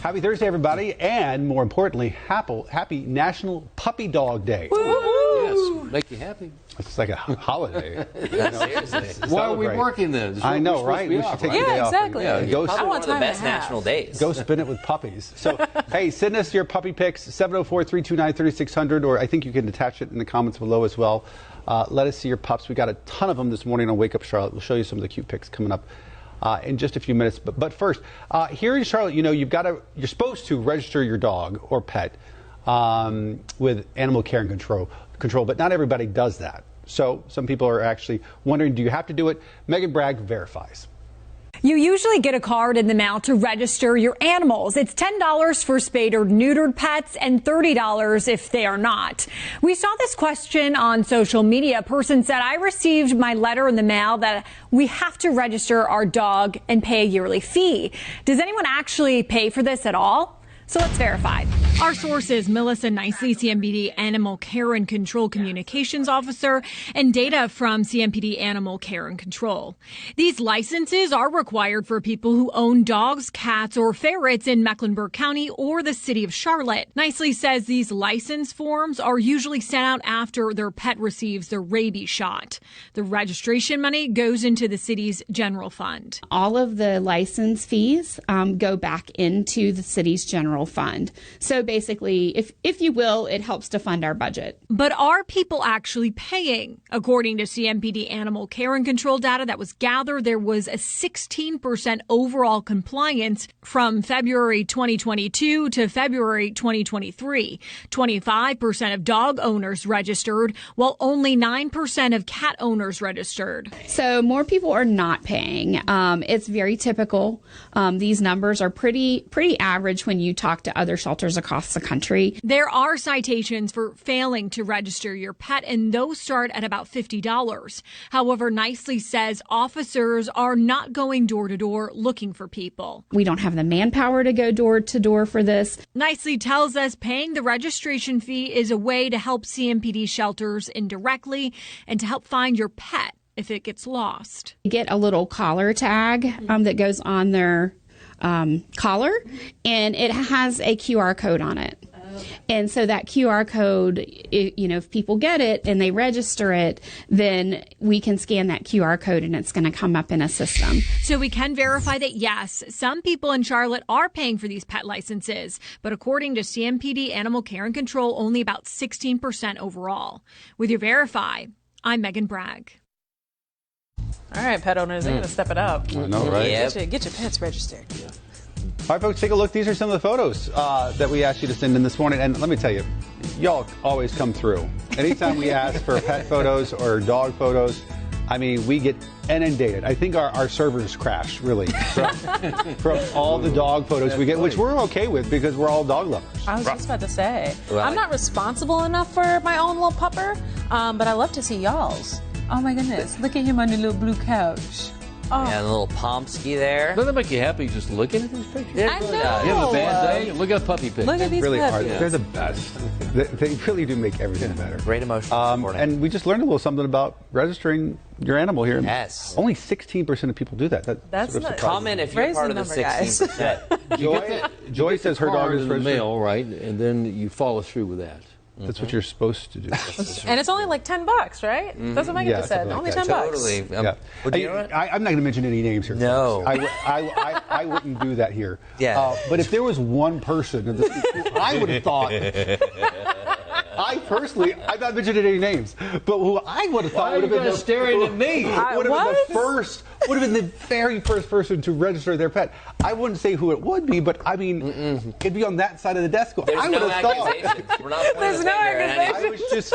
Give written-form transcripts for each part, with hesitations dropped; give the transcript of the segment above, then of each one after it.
Happy Thursday, everybody, and more importantly, happy National Puppy Dog Day. Yes, make you happy. It's like a holiday. Seriously. Why are we working then? I know, right? We should take the day Yeah, off. exactly. Go I One want of the time best and a half. national days. Go spin it with puppies. So, hey, send us your puppy pics, 704-329-3600, or I think you can attach it in the comments below as well. Let us see your pups. We got a ton of them this morning on Wake Up Charlotte. We'll show you some of the cute pics coming up in just a few minutes. But first, here in Charlotte, you know, you're supposed to register your dog or pet with animal care and control, but not everybody does that. So some people are actually wondering, do you have to do it? Meghan Bragg verifies. You usually get a card in the mail to register your animals. It's $10 for spayed or neutered pets and $30 if they are not. We saw this question on social media. A person said, I received my letter in the mail that we have to register our dog and pay a yearly fee. Does anyone actually pay for this at all? So let's verify. Our source is Melissa Nicely, CMPD Animal Care and Control Communications Officer, and data from CMPD Animal Care and Control. These licenses are required for people who own dogs, cats, or ferrets in Mecklenburg County or the city of Charlotte. Nicely says these license forms are usually sent out after their pet receives their rabies shot. The registration money goes into the city's general fund. All of the license fees go back into the city's general fund. So basically, if you will, it helps to fund our budget. But are people actually paying? According to CMPD Animal Care and Control data that was gathered, there was a 16% overall compliance from February 2022 to February 2023. 25% of dog owners registered, while only 9% of cat owners registered. So more people are not paying. It's very typical. These numbers are pretty average when you talk to other shelters across the country. There are citations for failing to register your pet, and those start at about $50. However, Nicely says officers are not going door to door looking for people. We don't have the manpower to go door to door for this. Nicely tells us paying the registration fee is a way to help CMPD shelters indirectly and to help find your pet if it gets lost. You get a little collar tag that goes on their collar, and it has a QR code on it. And so that QR code, if people get it and they register it, then we can scan that QR code and it's going to come up in a system. So we can verify that, yes, some people in Charlotte are paying for these pet licenses. But according to CMPD Animal Care and Control, only about 16% overall. With your Verify, I'm Meghan Bragg. All right, pet owners, they're going to step it up. I know, right? Yep. Get your pets registered. All right, folks, take a look. These are some of the photos that we asked you to send in this morning. And let me tell you, y'all always come through. Anytime we ask for pet photos or dog photos, I mean, we get inundated. I think our servers crash, really, from all the dog photos we get, which we're okay with because we're all dog lovers. I was just about to say, Right. I'm not responsible enough for my own little pupper, but I love to see y'all's. Oh my goodness, look at him on the little blue couch. Oh. Yeah, a little Pomsky there. Doesn't that make you happy just looking at these pictures? Yeah, I it really know. does. You have a bad day? Look at a puppy pic. Look at these Really hard. puppies. They're the best. They really do make everything better. Great emotional supporting. And we just learned a little something about registering your animal here. Yes. Only 16% of people do that. That's sort of not- surprises Comment me. if you're Raise part the of the number, guys. 16%. Joy says her dog Card is in the registered. mail, right? And then you follow through with that. That's what you're supposed to do. And it's only like $10, right? That's what Megan Yeah, just said. something like Only that. $10. Totally. Yeah. Well, do you know what? I'm not going to mention any names here. No. folks. I wouldn't do that here. Yeah. But if there was one person, who I would have thought. I personally, I'm not mentioning any names, but who I would have thought Why are would have you been guys staring at me? would have been What? the first, would have been the very first person to register their pet. I wouldn't say who it would be, but I mean, it'd be on that side of the desk. There's I would no have thought. accusations. We're not pointing There's the no finger at accusations.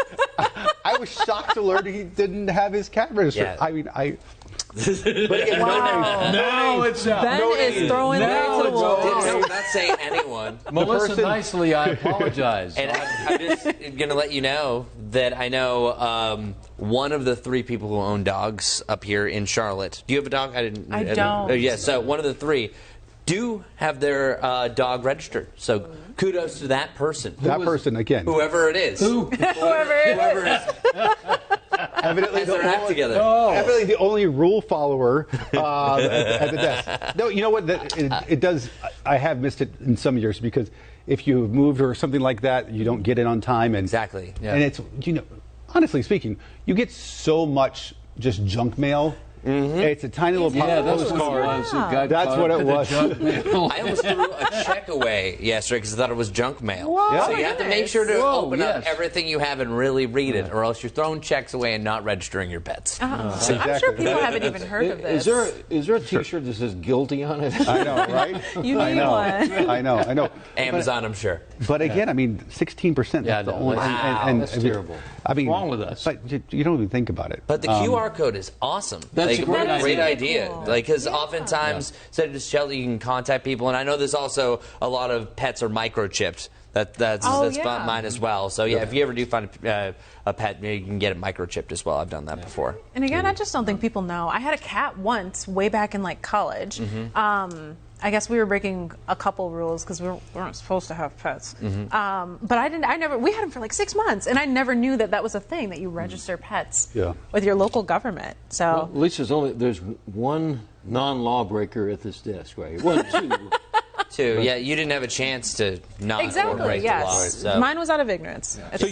I was shocked to learn he didn't have his cat registered. Yeah. I mean, but again, Wow. No, it's not. Ben is throwing No, there to the it's wolves. not. No, we're not saying anyone. Melissa person- Nicely, I apologize. And I'm just going to let you know that I know one of the 3 people who own dogs up here in Charlotte. Do you have a dog? I don't. Yeah, so one of the 3 do have their dog registered. So kudos to that person. that person again. Whoever it is. Whoever it is. Evidently, As they're not together. Evidently, the only rule follower at the desk. No, you know what? It does. I have missed it in some years because if you moved or something like that, you don't get it on time. And, Exactly. Yeah. And it's, honestly speaking, you get so much just junk mail. It's a tiny little postcard. That's what it was. I almost threw a check away yesterday because I thought it was junk mail. Whoa, So you have to make sure to open up everything you have and really read it, or else you're throwing checks away and not registering your pets. So I'm sure people haven't even heard of this. Is there a T-shirt that says "guilty" on it? I know, right? You need one. I know. Amazon, I'm sure. But again, I mean, 16%. Yeah, that's terrible. I mean, what's wrong with us? But you don't even think about it. But the QR code is awesome. That's a great idea. Cool. Like, because oftentimes, instead of just shelter, you can contact people. And I know there's also a lot of pets are microchipped. That's mine as well. So yeah, if you ever do find a pet, maybe you can get it microchipped as well. I've done that before. And again, I just don't think people know. I had a cat once, way back in like college. I guess we were breaking a couple rules because we weren't supposed to have pets. But we had them for like 6 months, and I never knew that was a thing, that you register pets with your local government. So Well, at least there's one non-lawbreaker at this desk, right? One, two. Yeah, you didn't have a chance to not exactly, break the law. yes. So. Mine was out of ignorance. So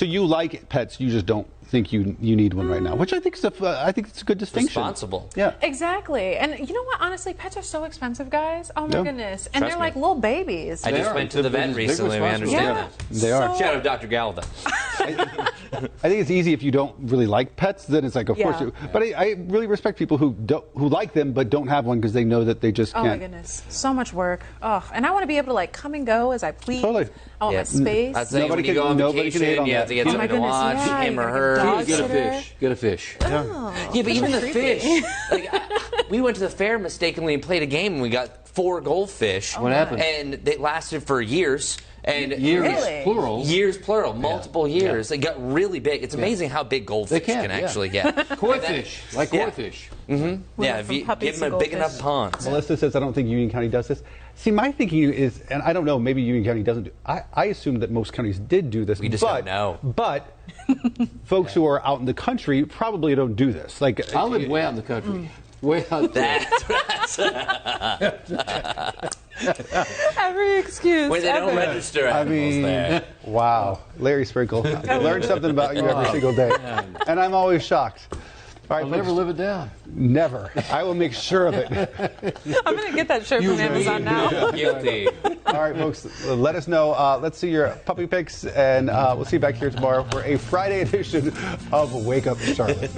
you like pets, you just don't think you need one right now, which I think is it's a good distinction. Responsible. Yeah. Exactly. And you know what? Honestly, pets are so expensive, guys. Oh my goodness. And Trust they're me. like little babies. I just went to the vet recently. We understand that. They are. Shout out Dr. Galvin. I think it's easy if you don't really like pets, then it's like, of course. But I really respect people who like them but don't have one because they know that they just can't. Oh my goodness. So much work. Oh, and I want to be able to like come and go as I please. Totally. I want my space. I'd say Nobody when you go on can hate vacation, on you have that. to get Oh my somebody to goodness, watch yeah, him you or gotta her. dog Get a sitter. fish. Get a fish. Yeah, but even the fish. We went to the fair mistakenly and played a game, and we got 4 goldfish. What happened? And they lasted for years. And Years, Really? plural. Years, plural, multiple years. They got really big. It's amazing how big goldfish can, actually get. Koi fish, like koi fish. Yeah, if from you puppies give them to a big enough goldfish. pond. Melissa says, I don't think Union County does this. See, my thinking is, and I don't know, maybe Union County doesn't do I assume that most counties did do this. We just don't know. But folks who are out in the country probably don't do this. Like I live way out in the country. Way out there. Every excuse. Where they don't ever. register animals there. Wow. Larry Sprinkle. I learn something about you every single day. And I'm always shocked. All right, I'll never live it down. Never. I will make sure of it. I'm going to get that shirt from Amazon now. Guilty. All right, folks, let us know. Let's see your puppy pics, and we'll see you back here tomorrow for a Friday edition of Wake Up Charlotte.